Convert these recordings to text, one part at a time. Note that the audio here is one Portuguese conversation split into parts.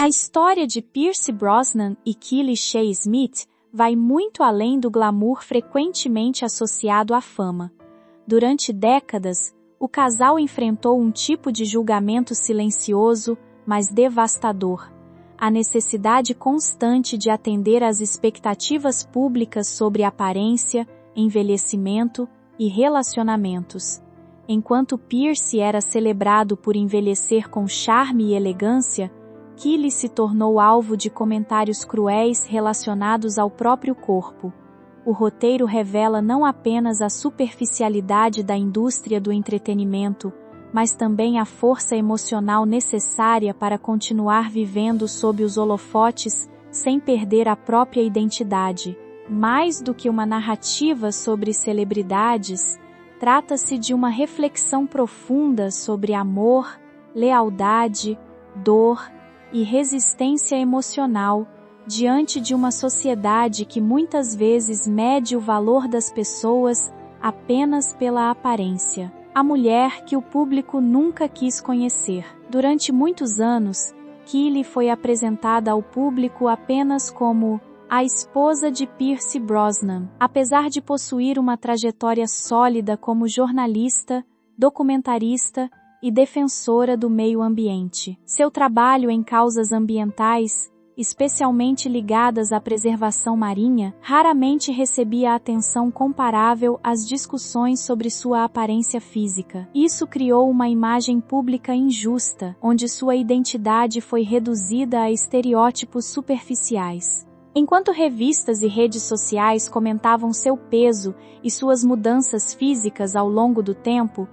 A história de Pierce Brosnan e Kelly Shea Smith vai muito além do glamour frequentemente associado à fama. Durante décadas, o casal enfrentou um tipo de julgamento silencioso, mas devastador: a necessidade constante de atender às expectativas públicas sobre aparência, envelhecimento e relacionamentos. Enquanto Pierce era celebrado por envelhecer com charme e elegância, Kelly se tornou alvo de comentários cruéis relacionados ao próprio corpo. O roteiro revela não apenas a superficialidade da indústria do entretenimento, mas também a força emocional necessária para continuar vivendo sob os holofotes sem perder a própria identidade. Mais do que uma narrativa sobre celebridades, trata-se de uma reflexão profunda sobre amor, lealdade, dor e resistência emocional diante de uma sociedade que muitas vezes mede o valor das pessoas apenas pela aparência. A mulher que o público nunca quis conhecer. Durante muitos anos, Kelly foi apresentada ao público apenas como a esposa de Pierce Brosnan, apesar de possuir uma trajetória sólida como jornalista, documentarista e defensora do meio ambiente. Seu trabalho em causas ambientais, especialmente ligadas à preservação marinha, raramente recebia atenção comparável às discussões sobre sua aparência física. Isso criou uma imagem pública injusta, onde sua identidade foi reduzida a estereótipos superficiais. Enquanto revistas e redes sociais comentavam seu peso e suas mudanças físicas ao longo do tempo,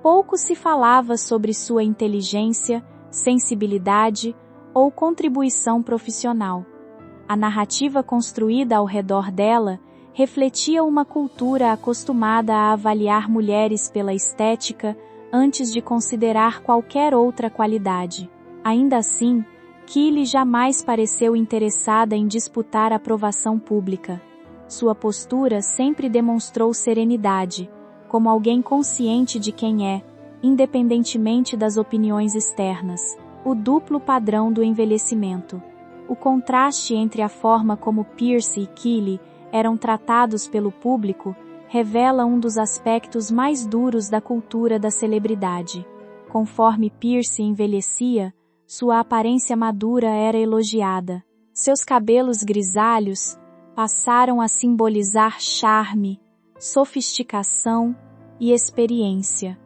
pouco se falava sobre sua inteligência, sensibilidade ou contribuição profissional. A narrativa construída ao redor dela refletia uma cultura acostumada a avaliar mulheres pela estética antes de considerar qualquer outra qualidade. Ainda assim, Kelly jamais pareceu interessada em disputar aprovação pública. Sua postura sempre demonstrou serenidade, como alguém consciente de quem é, independentemente das opiniões externas. O duplo padrão do envelhecimento. O contraste entre a forma como Pierce e Kelly eram tratados pelo público revela um dos aspectos mais duros da cultura da celebridade. Conforme Pierce envelhecia, sua aparência madura era elogiada. Seus cabelos grisalhos passaram a simbolizar charme, sofisticação e experiência.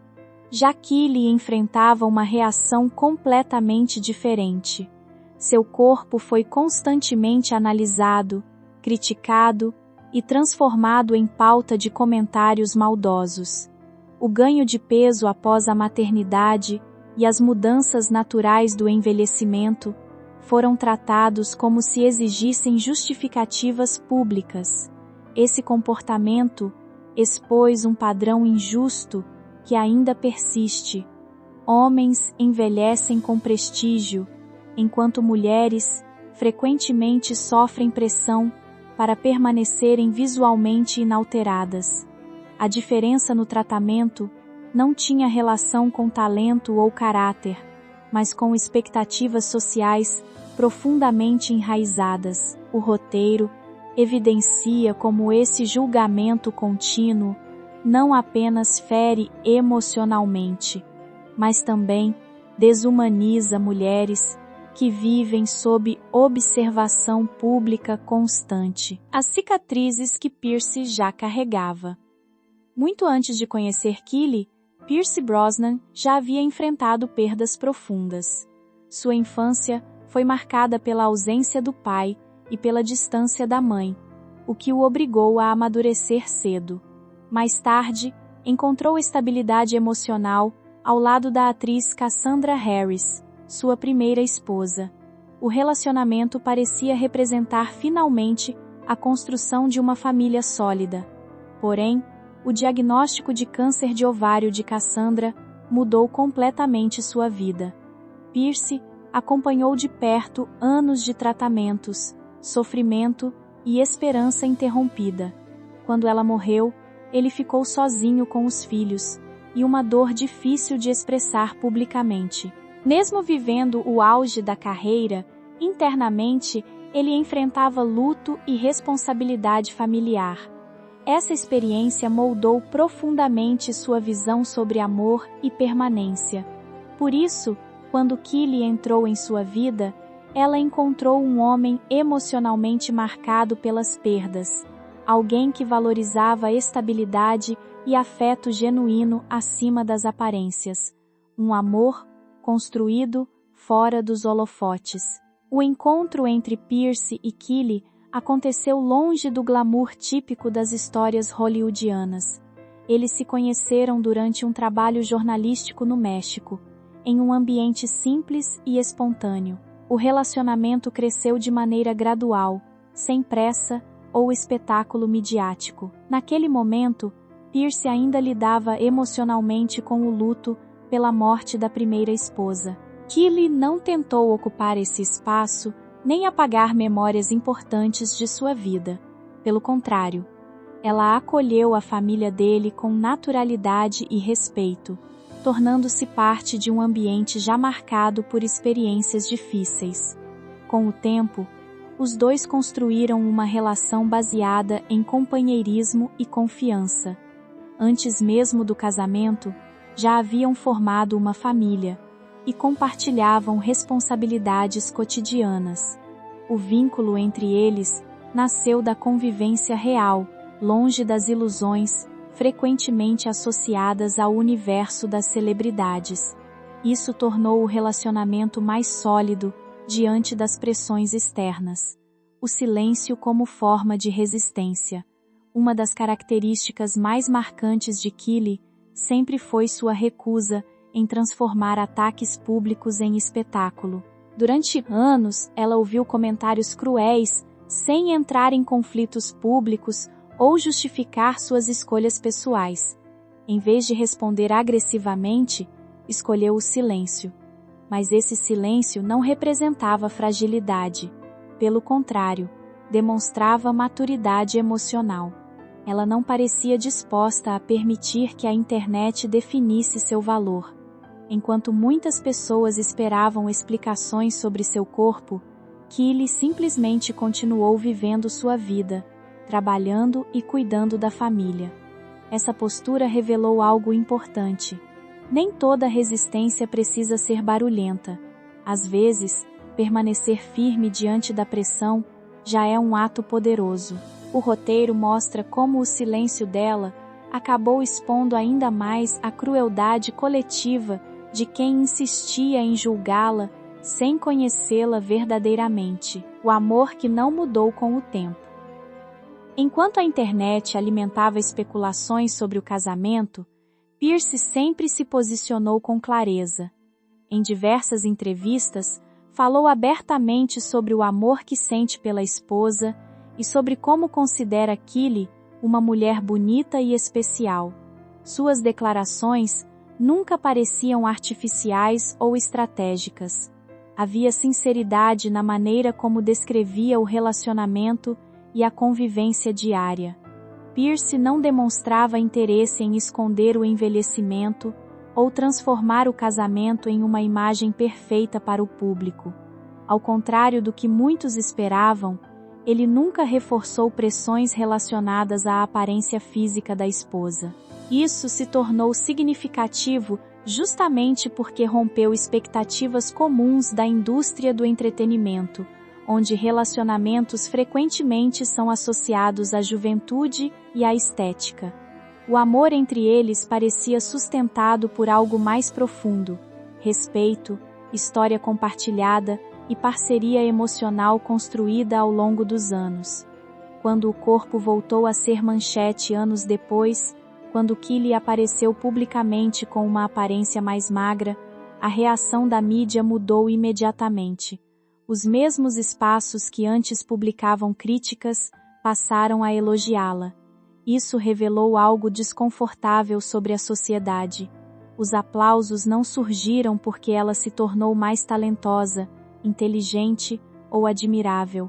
Já Kelly enfrentava uma reação completamente diferente. Seu corpo foi constantemente analisado, criticado e transformado em pauta de comentários maldosos. O ganho de peso após a maternidade e as mudanças naturais do envelhecimento foram tratados como se exigissem justificativas públicas. Esse comportamento expôs um padrão injusto que ainda persiste. Homens envelhecem com prestígio, enquanto mulheres frequentemente sofrem pressão para permanecerem visualmente inalteradas. A diferença no tratamento não tinha relação com talento ou caráter, mas com expectativas sociais profundamente enraizadas. O roteiro evidencia como esse julgamento contínuo não apenas fere emocionalmente, mas também desumaniza mulheres que vivem sob observação pública constante. As cicatrizes que Pierce já carregava. Muito antes de conhecer Kelly, Pierce Brosnan já havia enfrentado perdas profundas. Sua infância foi marcada pela ausência do pai e pela distância da mãe, o que o obrigou a amadurecer cedo. Mais tarde, encontrou estabilidade emocional ao lado da atriz Cassandra Harris, sua primeira esposa. O relacionamento parecia representar finalmente a construção de uma família sólida. Porém, o diagnóstico de câncer de ovário de Cassandra mudou completamente sua vida. Pierce acompanhou de perto anos de tratamentos, sofrimento e esperança interrompida. Quando ela morreu, ele ficou sozinho com os filhos, e uma dor difícil de expressar publicamente. Mesmo vivendo o auge da carreira, Internamente, ele enfrentava luto e responsabilidade familiar. Essa experiência moldou profundamente sua visão sobre amor e permanência. Por isso, quando Kylie entrou em sua vida, ela encontrou um homem emocionalmente marcado pelas perdas, alguém que valorizava a estabilidade e afeto genuíno acima das aparências, um amor construído fora dos holofotes. O encontro entre Pierce e Kylie aconteceu longe do glamour típico das histórias hollywoodianas. Eles se conheceram durante um trabalho jornalístico no México, em um ambiente simples e espontâneo. O relacionamento cresceu de maneira gradual, sem pressa ou espetáculo midiático. Naquele momento, Pierce ainda lidava emocionalmente com o luto pela morte da primeira esposa. Kylie não tentou ocupar esse espaço nem apagar memórias importantes de sua vida. Pelo contrário, ela acolheu a família dele com naturalidade e respeito, tornando-se parte de um ambiente já marcado por experiências difíceis. Com o tempo, os dois construíram uma relação baseada em companheirismo e confiança. Antes mesmo do casamento, já haviam formado uma família e compartilhavam responsabilidades cotidianas. O vínculo entre eles nasceu da convivência real, longe das ilusões, frequentemente associadas ao universo das celebridades. Isso tornou o relacionamento mais sólido diante das pressões externas. O silêncio como forma de resistência. Uma das características mais marcantes de Kylie sempre foi sua recusa em transformar ataques públicos em espetáculo. Durante anos, ela ouviu comentários cruéis, sem entrar em conflitos públicos ou justificar suas escolhas pessoais. Em vez de responder agressivamente, escolheu o silêncio. Mas esse silêncio não representava fragilidade. Pelo contrário, demonstrava maturidade emocional. Ela não parecia disposta a permitir que a internet definisse seu valor. Enquanto muitas pessoas esperavam explicações sobre seu corpo, Kylie simplesmente continuou vivendo sua vida, trabalhando e cuidando da família. Essa postura revelou algo importante. Nem toda resistência precisa ser barulhenta. Às vezes, permanecer firme diante da pressão já é um ato poderoso. O roteiro mostra como o silêncio dela acabou expondo ainda mais a crueldade coletiva de quem insistia em julgá-la sem conhecê-la verdadeiramente. O amor que não mudou com o tempo. Enquanto a internet alimentava especulações sobre o casamento, Pierce sempre se posicionou com clareza. Em diversas entrevistas, falou abertamente sobre o amor que sente pela esposa e sobre como considera Kylie uma mulher bonita e especial. Suas declarações nunca pareciam artificiais ou estratégicas. Havia sinceridade na maneira como descrevia o relacionamento e a convivência diária. Pierce não demonstrava interesse em esconder o envelhecimento ou transformar o casamento em uma imagem perfeita para o público. Ao contrário do que muitos esperavam, ele nunca reforçou pressões relacionadas à aparência física da esposa. Isso se tornou significativo justamente porque rompeu expectativas comuns da indústria do entretenimento, onde relacionamentos frequentemente são associados à juventude e à estética. O amor entre eles parecia sustentado por algo mais profundo: respeito, história compartilhada e parceria emocional construída ao longo dos anos. Quando o corpo voltou a ser manchete anos depois, quando Kylie apareceu publicamente com uma aparência mais magra, a reação da mídia mudou imediatamente. Os mesmos espaços que antes publicavam críticas passaram a elogiá-la. Isso revelou algo desconfortável sobre a sociedade. Os aplausos não surgiram porque ela se tornou mais talentosa, inteligente ou admirável.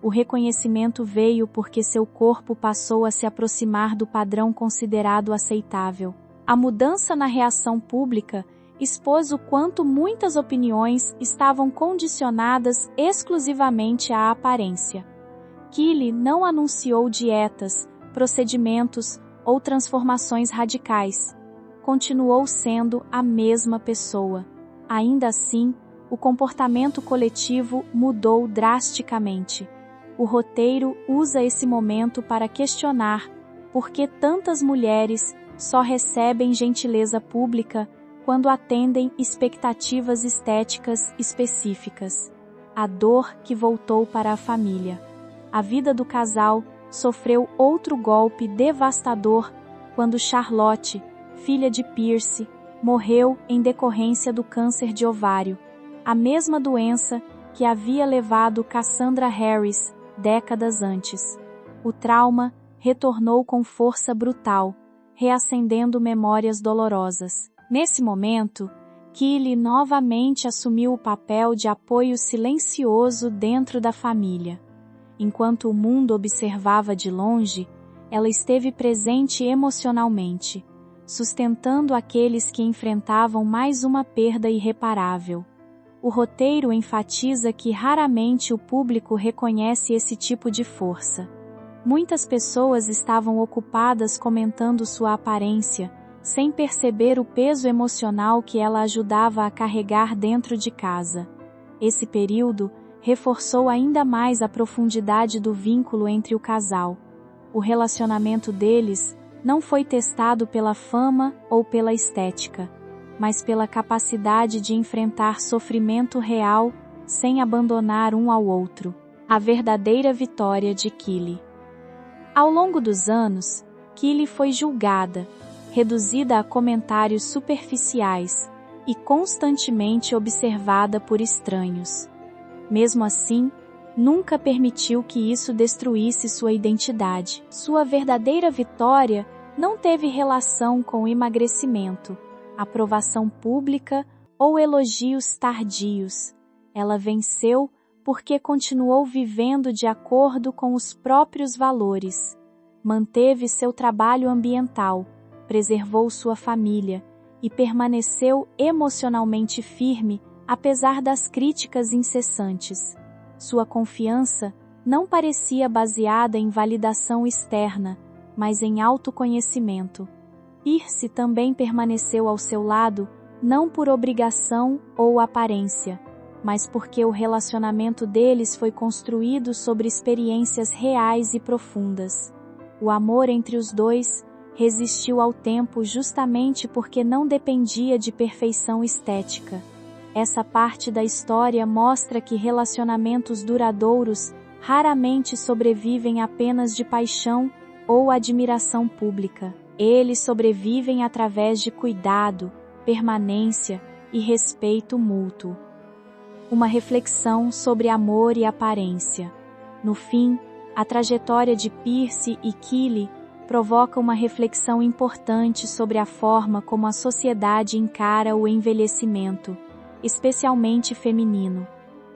O reconhecimento veio porque seu corpo passou a se aproximar do padrão considerado aceitável. A mudança na reação pública expôs o quanto muitas opiniões estavam condicionadas exclusivamente à aparência. Kylie não anunciou dietas, procedimentos ou transformações radicais. Continuou sendo a mesma pessoa. Ainda assim, o comportamento coletivo mudou drasticamente. O roteiro usa esse momento para questionar por que tantas mulheres só recebem gentileza pública quando atendem expectativas estéticas específicas. A dor que voltou para a família. A vida do casal sofreu outro golpe devastador quando Charlotte, filha de Pierce, morreu em decorrência do câncer de ovário, a mesma doença que havia levado Cassandra Harris décadas antes. O trauma retornou com força brutal, reacendendo memórias dolorosas. Nesse momento, Kylie novamente assumiu o papel de apoio silencioso dentro da família. Enquanto o mundo observava de longe, ela esteve presente emocionalmente, sustentando aqueles que enfrentavam mais uma perda irreparável. O roteiro enfatiza que raramente o público reconhece esse tipo de força. Muitas pessoas estavam ocupadas comentando sua aparência, sem perceber o peso emocional que ela ajudava a carregar dentro de casa. Esse período reforçou ainda mais a profundidade do vínculo entre o casal. O relacionamento deles não foi testado pela fama ou pela estética, mas pela capacidade de enfrentar sofrimento real sem abandonar um ao outro. A verdadeira vitória de Kylie. Ao longo dos anos, Kylie foi julgada, reduzida a comentários superficiais e constantemente observada por estranhos. Mesmo assim, nunca permitiu que isso destruísse sua identidade. Sua verdadeira vitória não teve relação com emagrecimento, aprovação pública ou elogios tardios. Ela venceu porque continuou vivendo de acordo com os próprios valores. Manteve seu trabalho ambiental, preservou sua família e permaneceu emocionalmente firme apesar das críticas incessantes. Sua confiança não parecia baseada em validação externa, mas em autoconhecimento. Pierce também permaneceu ao seu lado, não por obrigação ou aparência, mas porque o relacionamento deles foi construído sobre experiências reais e profundas. O amor entre os dois resistiu ao tempo justamente porque não dependia de perfeição estética. Essa parte da história mostra que relacionamentos duradouros raramente sobrevivem apenas de paixão ou admiração pública. Eles sobrevivem através de cuidado, permanência e respeito mútuo. Uma reflexão sobre amor e aparência. No fim, a trajetória de Pierce e Kylie provoca uma reflexão importante sobre a forma como a sociedade encara o envelhecimento, especialmente feminino.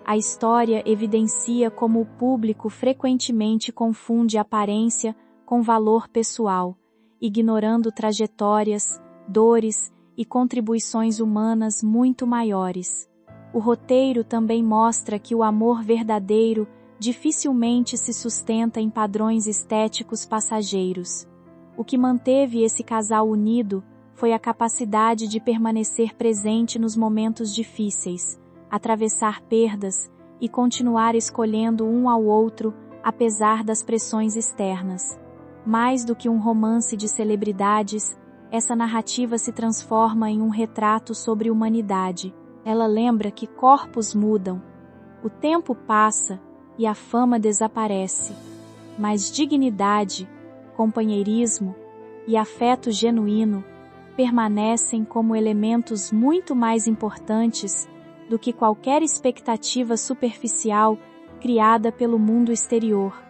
A história evidencia como o público frequentemente confunde aparência com valor pessoal, ignorando trajetórias, dores e contribuições humanas muito maiores. O roteiro também mostra que o amor verdadeiro dificilmente se sustenta em padrões estéticos passageiros. O que manteve esse casal unido foi a capacidade de permanecer presente nos momentos difíceis, atravessar perdas e continuar escolhendo um ao outro apesar das pressões externas. Mais do que um romance de celebridades, essa narrativa se transforma em um retrato sobre humanidade. Ela lembra que corpos mudam, o tempo passa e a fama desaparece, mas dignidade, companheirismo e afeto genuíno permanecem como elementos muito mais importantes do que qualquer expectativa superficial criada pelo mundo exterior.